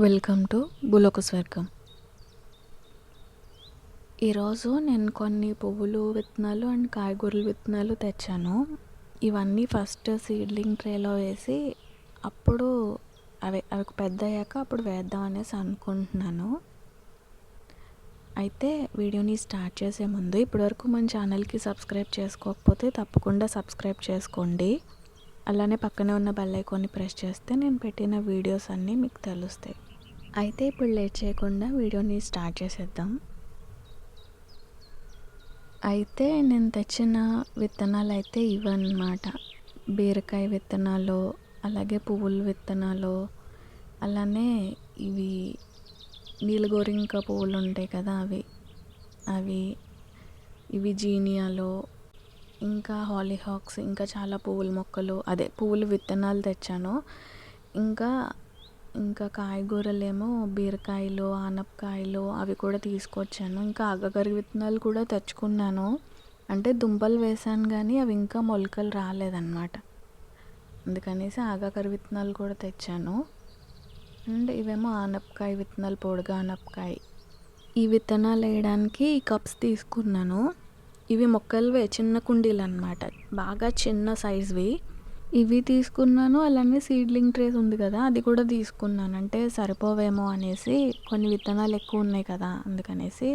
Welcome to భూలోక స్వర్గం. ఈరోజు నేను కొన్ని పువ్వులు విత్తనాలు అండ్ కాయగూరల విత్తనాలు తెచ్చాను. ఇవన్నీ ఫస్ట్ సీడ్లింగ్ ట్రేలో వేసి అప్పుడు అవి పెద్ద అయ్యాక అప్పుడు వేద్దాం అనేసి అనుకుంటున్నాను. అయితే వీడియోని స్టార్ట్ చేసే ముందు ఇప్పటివరకు మన ఛానల్కి సబ్స్క్రైబ్ చేసుకోకపోతే తప్పకుండా సబ్స్క్రైబ్ చేసుకోండి. అలానే పక్కనే ఉన్న బెల్ ఐకాన్ని ప్రెస్ చేస్తే నేను పెట్టిన వీడియోస్ అన్నీ మీకు తెలుస్తాయి. అయితే ఇప్పుడు లేట్ చేయకుండా వీడియోని స్టార్ట్ చేసేద్దాం. అయితే నేను తెచ్చిన విత్తనాలు అయితే ఇవన్నమాట. బీరకాయ విత్తనాలు, అలాగే పువ్వుల విత్తనాలు, అలానే ఇవి నీలగోరింక పువ్వులు ఉంటాయి కదా అవి ఇవి జీనియాలు, ఇంకా హాలీహాక్స్, ఇంకా చాలా పువ్వుల మొక్కలు పువ్వుల విత్తనాలు తెచ్చాను. ఇంకా కాయగూరలేమో బీరకాయలు, ఆనపకాయలు అవి కూడా తీసుకొచ్చాను. ఇంకా ఆగగరి విత్తనాలు కూడా తెచ్చుకున్నాను. అంటే దుంపలు వేసాను కానీ అవి ఇంకా మొలకలు రాలేదన్నమాట. అందుకనేసి ఆగగరి విత్తనాలు కూడా తెచ్చాను. అండ్ ఇవేమో ఆనపకాయ విత్తనాలు, పొడుగా ఆనపకాయ. ఈ విత్తనాలు వేయడానికి ఈ కప్స్ తీసుకున్నాను. ఇవి మొక్కలువే, చిన్న కుండీలు అన్నమాట, బాగా చిన్న సైజువి. ఇవి తీసుకున్నాను. అలానే సీడ్లింగ్ ట్రేస్ ఉంది కదా, అది కూడా తీసుకున్నాను. అంటే సరిపోవేమో అనేసి, కొన్ని విత్తనాలు ఎక్కువ ఉన్నాయి కదా అందుకనేసి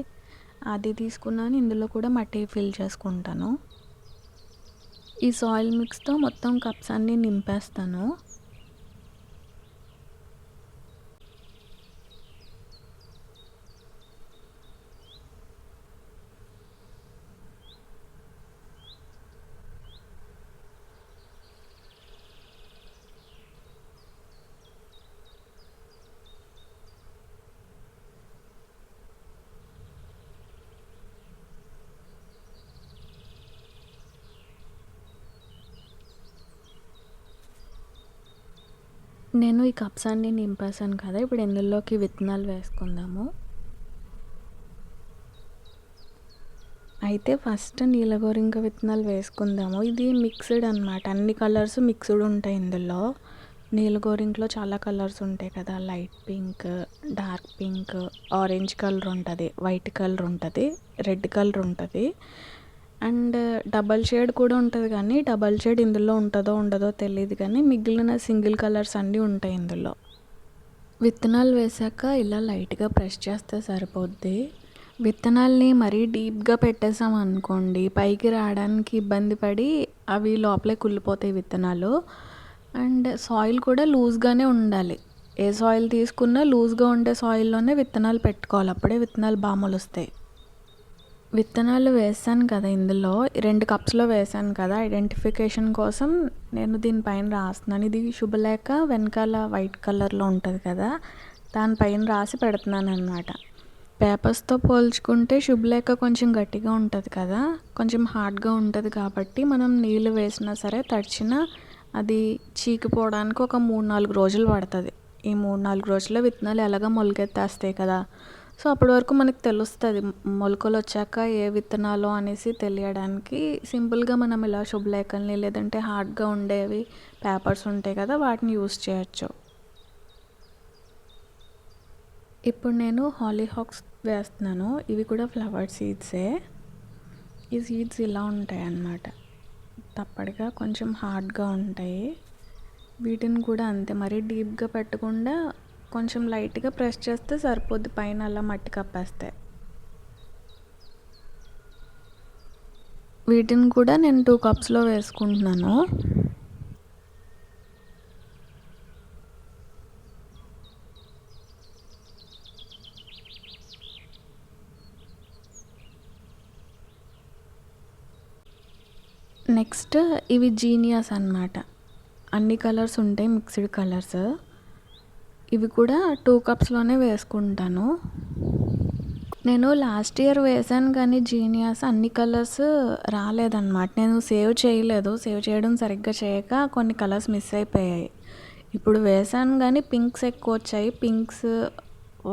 అది తీసుకున్నాను. ఇందులో కూడా మట్టి ఫిల్ చేసుకుంటాను. ఈ సాయిల్ మిక్స్తో మొత్తం కప్స్ అన్నీ నింపేస్తాను. నేను ఈ కప్స్ అన్నీ నింపేసాను కదా, ఇప్పుడు ఇందులోకి విత్తనాలు వేసుకుందాము. అయితే ఫస్ట్ నీలగోరింక విత్తనాలు వేసుకుందాము. ఇది మిక్స్డ్ అన్నమాట, అన్ని కలర్స్ మిక్స్డ్ ఉంటాయి ఇందులో. నీలగోరింకలో చాలా కలర్స్ ఉంటాయి కదా, light pink, dark pink, orange colour ఉంటుంది, వైట్ కలర్ ఉంటుంది, రెడ్ కలర్ ఉంటుంది, అండ్ డబల్ షేడ్ కూడా ఉంటుంది. కానీ డబల్ షేడ్ ఇందులో ఉంటుందో ఉండదో తెలియదు, కానీ మిగిలిన సింగిల్ కలర్స్ అన్నీ ఉంటాయి ఇందులో. విత్తనాలు వేసాక ఇలా లైట్గా ప్రెస్ చేస్తే సరిపోద్ది. విత్తనాల్ని మరీ డీప్గా పెట్టేసాం అనుకోండి, పైకి రావడానికి ఇబ్బంది పడి అవి లోపలే కుళ్ళిపోతాయి విత్తనాలు. అండ్ సాయిల్ కూడా లూజ్గానే ఉండాలి. ఏ సాయిల్ తీసుకున్నా లూజ్గా ఉండే సాయిల్లోనే విత్తనాలు పెట్టుకోవాలి, అప్పుడే విత్తనాలు బాగా మొలుస్తాయి. విత్తనాలు వేసాను కదా, ఇందులో 2 కప్స్లో వేసాను కదా, ఐడెంటిఫికేషన్ కోసం నేను దీనిపైన రాస్తున్నాను. ఇది శుభలేఖ వెనకాల వైట్ కలర్లో ఉంటుంది కదా, దానిపైన రాసి పెడుతున్నాను అన్నమాట. పేపర్స్తో పోల్చుకుంటే శుభలేఖ కొంచెం గట్టిగా ఉంటుంది కదా, కొంచెం హార్డ్గా ఉంటుంది. కాబట్టి మనం నీళ్ళు వేసినా సరే తడిచినా అది చీకిపోవడానికి ఒక 3-4 రోజులు పడుతుంది. ఈ 3-4 రోజుల్లో విత్తనాలు ఎలాగ మొలకెత్తేస్తాయి కదా, సో అప్పటి వరకు మనకు తెలుస్తుంది మొలకలు వచ్చాక ఏ విత్తనాలు అనేసి తెలియడానికి. సింపుల్గా మనం ఇలా శుభలేఖల్ని, లేదంటే హార్డ్గా ఉండేవి పేపర్స్ ఉంటాయి కదా, వాటిని యూస్ చేయొచ్చు. ఇప్పుడు నేను హాలీహాక్స్ వేస్తున్నాను. ఇవి కూడా ఫ్లవర్ సీడ్సే. ఈ సీడ్స్ ఇలా ఉంటాయి అన్నమాట, తప్పడిగా కొంచెం హార్డ్గా ఉంటాయి. వీటిని కూడా అంతే, మరీ డీప్గా పెట్టకుండా కొంచెం లైట్గా ప్రెస్ చేస్తే సరిపోద్ది, పైన అలా మట్టి కప్పేస్తే. వీటిని కూడా నేను 2 కప్స్లో వేసుకుంటున్నాను. నెక్స్ట్ ఇవి జీనియాస్ అన్నమాట, అన్ని కలర్స్ ఉంటాయి, మిక్స్డ్ కలర్స్. ఇవి కూడా 2 కప్స్లోనే వేసుకుంటాను. నేను లాస్ట్ ఇయర్ వేసాను కానీ జీనియాస్ అన్ని కలర్స్ రాలేదన్నమాట. నేను సేవ్ చేయడం సరిగ్గా చేయక కొన్ని కలర్స్ మిస్ అయిపోయాయి. ఇప్పుడు వేసాను కానీ పింక్స్ ఎక్కువ వచ్చాయి, పింక్స్,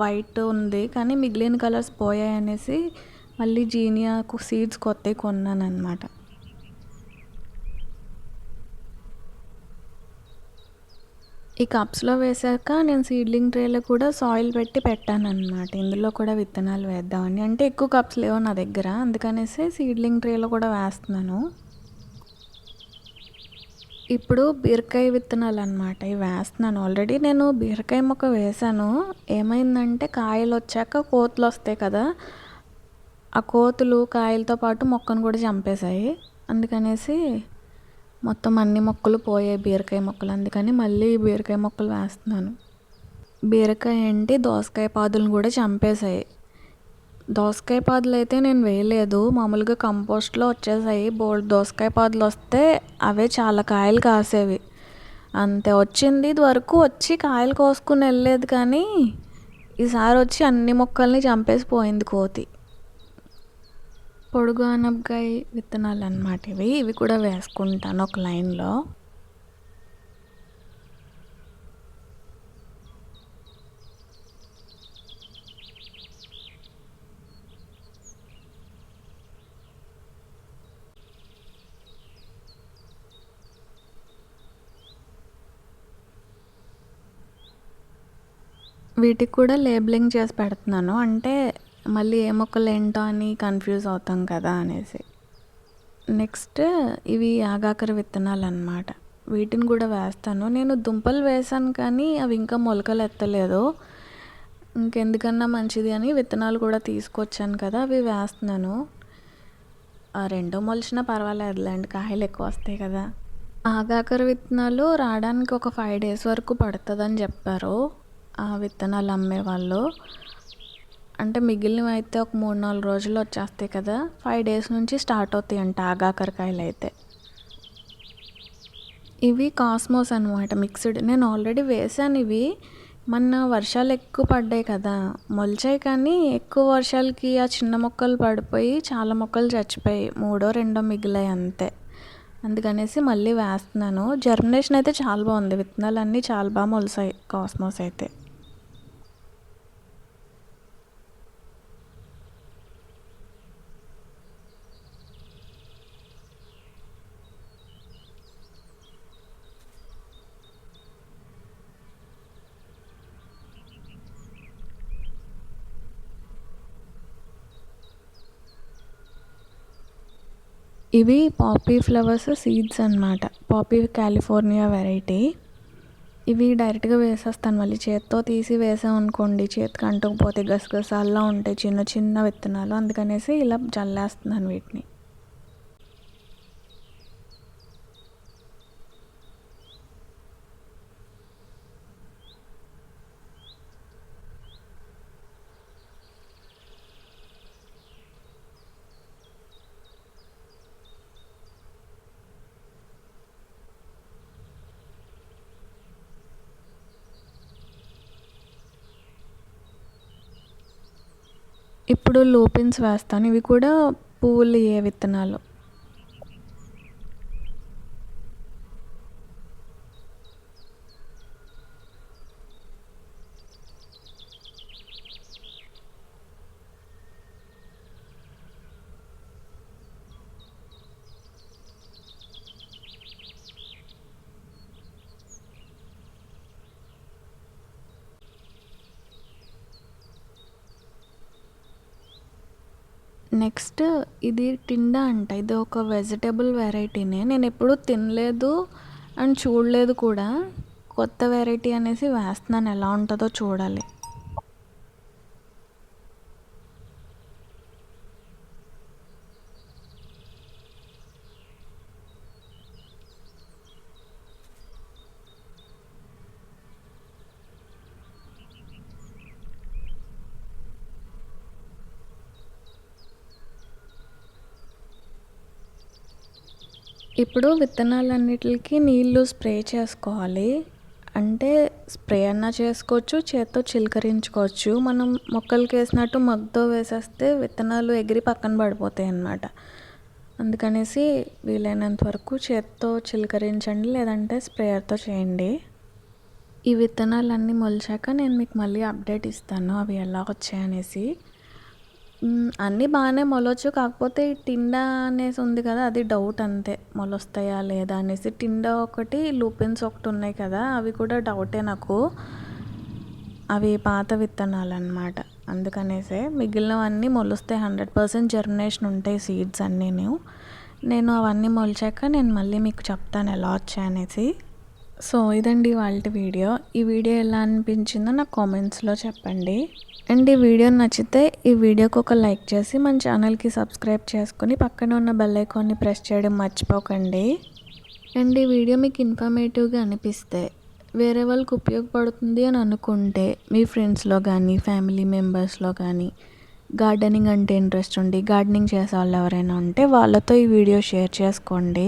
వైట్ ఉంది, కానీ మిగిలిన కలర్స్ పోయాయి అనేసి మళ్ళీ జీనియా సీడ్స్ కొత్తవి కొన్నాను అన్నమాట. ఈ కప్స్‌లో వేశాక నేను సీడ్లింగ్ ట్రేలో కూడా సాయిల్ పెట్టి పెట్టాననమాట. ఇందులో కూడా విత్తనాలు వేద్దామని. అంటే ఎక్కువ కప్స్ లేవు నా దగ్గర. అందుకనేసి సీడ్లింగ్ ట్రేలో కూడా వేస్తున్నాను. ఇప్పుడు బీరకాయ విత్తనాలనమాట. ఇవి వేస్తున్నాను. ఆల్రెడీ నేను బీరకాయ మొక్క వేశాను. ఏమైందంటే కాయలొచ్చాక కోతులొస్తాయి కదా! ఆ కోతులు కాయలతో పాటు మొక్కను కూడా చంపేశాయి. అందుకనేసి మొత్తం అన్ని మొక్కలు పోయాయి బీరకాయ మొక్కలు. అందుకని మళ్ళీ బీరకాయ మొక్కలు వేస్తున్నాను. బీరకాయ ఏంటి దోసకాయ పాదులను కూడా చంపేశాయి. దోసకాయ పాదులు అయితే నేను వేయలేదు. మామూలుగా కంపోస్ట్లో వచ్చేసాయి. బోలెడు దోసకాయ పాదులు వస్తే అవే చాలా కాయలు కాసేవి. అంతే వచ్చింది. ఇది వరకు వచ్చి కాయలు కోసుకుని వెళ్ళలేదు కానీ ఈసారి వచ్చి అన్ని మొక్కల్ని చంపేసి పోయింది కోతి. పొడుగు ఆనపకాయ విత్తనాలు అన్నమాట ఇవి. ఇవి కూడా వేసుకుంటాను ఒక లైన్లో. వీటికి కూడా లేబులింగ్ చేసి పెడుతున్నాను. అంటే మళ్ళీ ఏ మొక్కలు ఏంటో అని కన్ఫ్యూజ్ అవుతాం కదా అనేసి. నెక్స్ట్ ఇవి ఆగాకర విత్తనాలు అన్నమాట. వీటిని కూడా వేస్తాను. నేను దుంపలు వేసాను కానీ అవి ఇంకా మొలకలు ఎత్తలేదు. ఇంకెందుకన్నా మంచిది అని విత్తనాలు కూడా తీసుకొచ్చాను కదా, అవి వేస్తున్నాను. రెండో మొలిచినా పర్వాలేదులేండి, కాయలు ఎక్కువ వస్తాయి కదా. ఆగాకర విత్తనాలు రావడానికి ఒక 5 days వరకు పడుతుందని చెప్పారు ఆ విత్తనాలు అమ్మేవాళ్ళు. అంటే మిగిలినవి అయితే ఒక 3-4 రోజుల్లో వచ్చేస్తాయి కదా. 5 days నుంచి స్టార్ట్ అవుతాయి అంట ఆగాకరకాయలు అయితే. ఇవి కాస్మోస్ అనమాట మిక్స్డ్. నేను ఆల్రెడీ వేసాను ఇవి. మొన్న వర్షాలు ఎక్కువ పడ్డాయి కదా, మొలిచాయి కానీ ఎక్కువ వర్షాలకి ఆ చిన్న మొక్కలు పడిపోయి చాలా మొక్కలు చచ్చిపోయాయి. 3-2 మిగిలాయి అంతే. అందుకనేసి మళ్ళీ వేస్తున్నాను. జర్మినేషన్ అయితే చాలా బాగుంది. విత్తనాలు అన్నీ చాలా బాగా మొలిసాయి కాస్మోస్ అయితే. ఇవి పాపీ ఫ్లవర్స్ సీడ్స్ అన్నమాట. Poppy California variety. ఇవి డైరెక్ట్గా వేసేస్తాను. మళ్ళీ చేత్తో తీసి వేసాం అనుకోండి చేతికి అంటుకుపోతే గసగసాల్లో ఉంటాయి చిన్న చిన్న విత్తనాలు. అందుకనేసి ఇలా చల్లేస్తున్నాను వీటిని. ఇప్పుడు లూపిన్స్ వేస్తాను. ఇవి కూడా పువ్వులు ఏ విత్తనాలు. నెక్స్ట్ ఇది టిండా అంట. ఇది ఒక వెజిటేబుల్ వెరైటీనే. నేను ఎప్పుడూ తినలేదు అండ్ చూడలేదు కూడా. కొత్త వెరైటీ అనేసి వేస్తున్నాను, ఎలా ఉంటుందో చూడాలి. ఇప్పుడు విత్తనాలన్నిటికి నీళ్ళు స్ప్రే చేసుకోవాలి. అంటే స్ప్రే అన్నా చేసుకోవచ్చు, చేత్తో చిలకరించుకోవచ్చు. మనం మొక్కలకి వేసినట్టు మగ్గుతో వేసేస్తే విత్తనాలు ఎగిరి పక్కన పడిపోతాయి అన్నమాట. అందుకనేసి వీలైనంత వరకు చేత్తో చిలకరించండి, లేదంటే స్ప్రేయర్తో చేయండి. ఈ విత్తనాలన్నీ మొలిచాక నేను మీకు మళ్ళీ అప్డేట్ ఇస్తాను అవి ఎలా వచ్చాయనేసి. అన్నీ బాగానే మొలవచ్చు. కాకపోతే ఈ టిండా అనేసి ఉంది కదా! అది డౌట్ అంతే. మొలొస్తాయా లేదా అనేసి. టిండా ఒకటి, లూపిన్స్ ఒకటి ఉన్నాయి కదా! అవి కూడా డౌటే నాకు. అవి పాత విత్తనాలన్నమాట. అందుకనేసే మిగిలినవన్నీ మొలుస్తాయి. 100% జర్మినేషన్ ఉంటాయి సీడ్స్ అన్నీను. నేను అవన్నీ మొలిచాక నేను మళ్ళీ మీకు చెప్తాను ఎలా వచ్చాయనేసి. సో ఇదండి ఇవాల్టి వీడియో. ఈ వీడియో ఎలా అనిపించిందో నాకు కామెంట్స్లో చెప్పండి. అండ్ ఈ వీడియో నచ్చితే ఈ వీడియోకి ఒక లైక్ చేసి మన ఛానల్కి సబ్స్క్రైబ్ చేసుకుని పక్కన ఉన్న బెల్ ఐకాన్ని ప్రెస్ చేయడం మర్చిపోకండి. అండ్ ఈ వీడియో మీకు ఇన్ఫర్మేటివ్గా అనిపిస్తే, వేరే వాళ్ళకి ఉపయోగపడుతుంది అని అనుకుంటే మీ ఫ్రెండ్స్లో కానీ ఫ్యామిలీ మెంబర్స్లో కానీ గార్డెనింగ్ అంటే ఇంట్రెస్ట్ ఉండి గార్డెనింగ్ చేసే వాళ్ళు ఎవరైనా ఉంటే వాళ్ళతో ఈ వీడియో షేర్ చేసుకోండి.